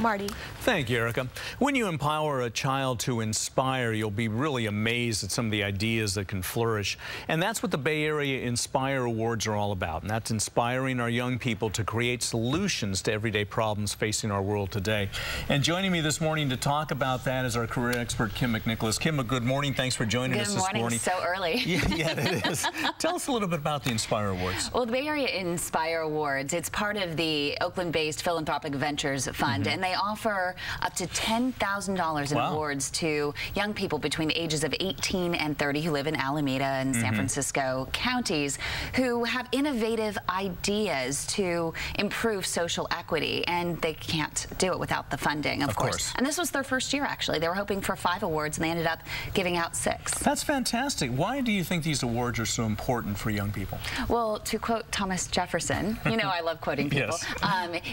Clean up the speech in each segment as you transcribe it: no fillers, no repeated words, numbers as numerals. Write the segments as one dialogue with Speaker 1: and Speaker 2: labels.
Speaker 1: Marty.
Speaker 2: Thank you, Erica. When you empower a child to inspire, you'll be really amazed at some of the ideas that can flourish. And that's what the Bay Area Inspire Awards are all about. And that's inspiring our young people to create solutions to everyday problems facing our world today. And joining me this morning to talk about that is our career expert, Kim McNicholas. Kim, good morning. Thanks for joining us this morning.
Speaker 1: Good morning. So early.
Speaker 2: Yeah, it is. Tell us a little bit about the Inspire Awards.
Speaker 1: Well, the Bay Area Inspire Awards, it's part of the Oakland-based Philanthropic Ventures Fund, and they offer up to $10,000 in awards to young people between the ages of 18 and 30 who live in Alameda and San Francisco counties who have innovative ideas to improve social equity, and they can't do it without the funding, of course. And this was their first year, actually. They were hoping for 5 awards, and they ended up giving out 6.
Speaker 2: That's fantastic. Why do you think these awards are so important for young people?
Speaker 1: Well, to quote Thomas Jefferson, you know I love quoting people,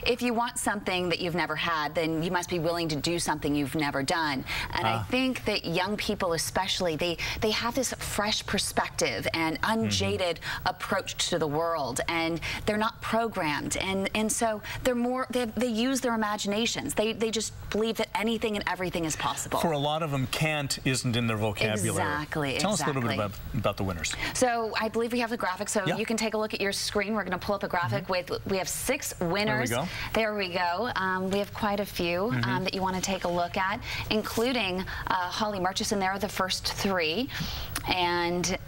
Speaker 1: if you want something that you've never had, then you must be willing to do something you've never done. And I think that young people especially, they have this fresh perspective and unjaded approach to the world, and they're not programmed, and so they're more, they use their imaginations. They just believe that anything and everything is possible.
Speaker 2: For a lot of them, can't isn't in their vocabulary.
Speaker 1: Exactly.
Speaker 2: Tell us a little bit about the winners.
Speaker 1: So I believe we have the graphic, so you can take a look at your screen. We're going to pull up a graphic with, we have 6 winners. There we go. We have quite a few that you want to take a look at, including Holly Murchison. They're the first 3. And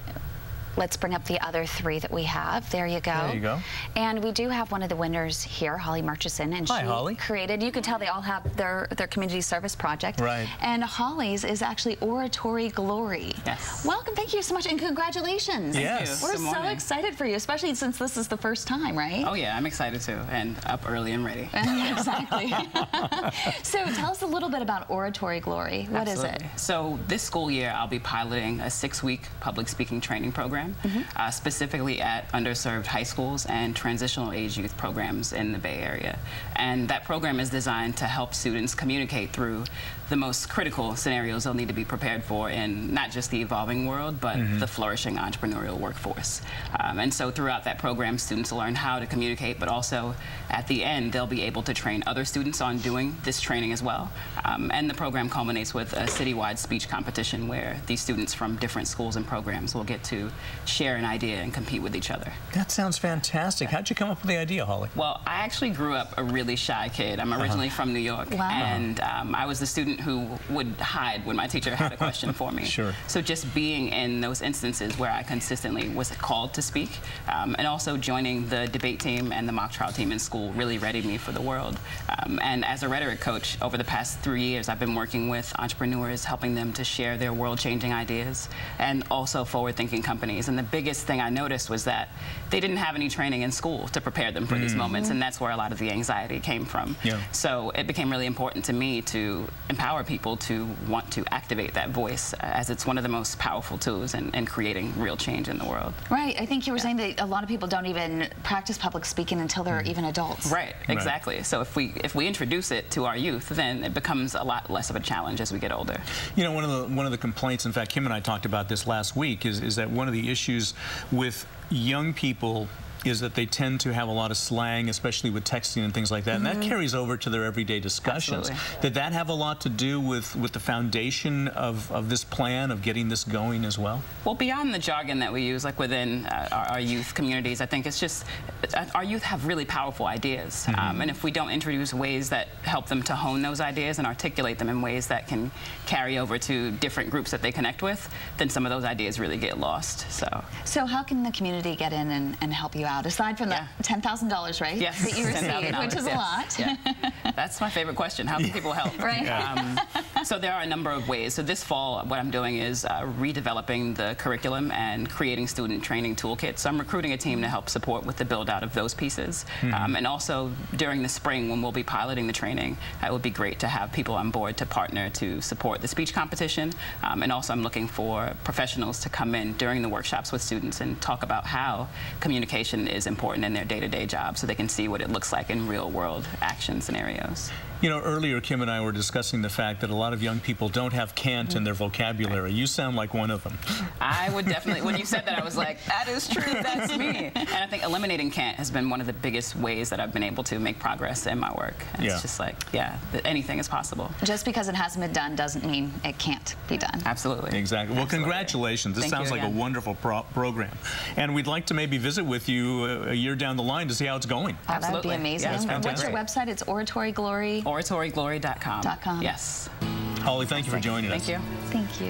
Speaker 1: let's bring up the other 3 that we have. There you go.
Speaker 2: There you go.
Speaker 1: And we do have one of the winners here, Holly Murchison, and she created, you can tell they all have their community service project.
Speaker 2: Right.
Speaker 1: And Holly's is actually Oratory Glory.
Speaker 3: Yes.
Speaker 1: Welcome, thank you so much, and congratulations.
Speaker 2: Yes.
Speaker 1: We're so excited for you, especially since this is the first time, right?
Speaker 3: Oh yeah, I'm excited too, and up early and ready.
Speaker 1: Exactly. So tell us a little bit about Oratory Glory. What is it?
Speaker 3: So this school year, I'll be piloting a 6-week public speaking training program. Specifically at underserved high schools and transitional age youth programs in the Bay Area. And that program is designed to help students communicate through the most critical scenarios they'll need to be prepared for in not just the evolving world, but the flourishing entrepreneurial workforce. And so throughout that program, students will learn how to communicate, but also at the end, they'll be able to train other students on doing this training as well. And the program culminates with a citywide speech competition where these students from different schools and programs will get to share an idea and compete with each other.
Speaker 2: That sounds fantastic. How'd you come up with the idea, Holly?
Speaker 3: Well, I actually grew up a really shy kid. I'm originally from New York, and I was the student who would hide when my teacher had a question for me. So just being in those instances where I consistently was called to speak, and also joining the debate team and the mock trial team in school really readied me for the world. And as a rhetoric coach, over the past 3 years, I've been working with entrepreneurs, helping them to share their world-changing ideas, and also forward-thinking companies. And the biggest thing I noticed was that they didn't have any training in school to prepare them for these moments, and that's where a lot of the anxiety came from. So it became really important to me to empower people to want to activate that voice, as it's one of the most powerful tools in creating real change in the world.
Speaker 1: Right. I think you were saying that a lot of people don't even practice public speaking until they're even adults.
Speaker 3: Right. Exactly. So if we introduce it to our youth, then it becomes a lot less of a challenge as we get older.
Speaker 2: You know, one of the complaints, in fact, Kim and I talked about this last week, is that one of the issues with young people is that they tend to have a lot of slang, especially with texting and things like that, and that carries over to their everyday discussions. Did that have a lot to do with the foundation of this plan, of getting this going as well?
Speaker 3: Well, beyond the jargon that we use, like within our youth communities, I think it's just, our youth have really powerful ideas, and if we don't introduce ways that help them to hone those ideas and articulate them in ways that can carry over to different groups that they connect with, then some of those ideas really get lost.
Speaker 1: So how can the community get in and help you out? Aside from the $10,000, right?
Speaker 3: Yes.
Speaker 1: That you received, which is a lot.
Speaker 3: That's my favorite question. How can people help? So there are a number of ways. So this fall, what I'm doing is redeveloping the curriculum and creating student training toolkits. So I'm recruiting a team to help support with the build out of those pieces. And also during the spring, when we'll be piloting the training, it would be great to have people on board to partner to support the speech competition. And also I'm looking for professionals to come in during the workshops with students and talk about how communication is important in their day-to-day job, so they can see what it looks like in real-world action scenarios.
Speaker 2: You know, earlier Kim and I were discussing the fact that a lot of young people don't have can't in their vocabulary. You sound like one of them.
Speaker 3: I would definitely, when you said that, I was like, that is true, that's me. And I think eliminating can't has been one of the biggest ways that I've been able to make progress in my work. And it's just like, yeah, anything is possible.
Speaker 1: Just because it hasn't been done doesn't mean it can't be done.
Speaker 3: Absolutely.
Speaker 2: Exactly. Well, congratulations. This sounds like a wonderful program. And we'd like to maybe visit with you a year down the line to see how it's going.
Speaker 1: Oh, that would be amazing.
Speaker 2: Yeah,
Speaker 1: what's your website? It's Oratory Glory.
Speaker 3: OratoryGlory.com.
Speaker 1: .com.
Speaker 3: Yes.
Speaker 2: Holly, thank you for joining us.
Speaker 3: Thank you.
Speaker 1: Thank you.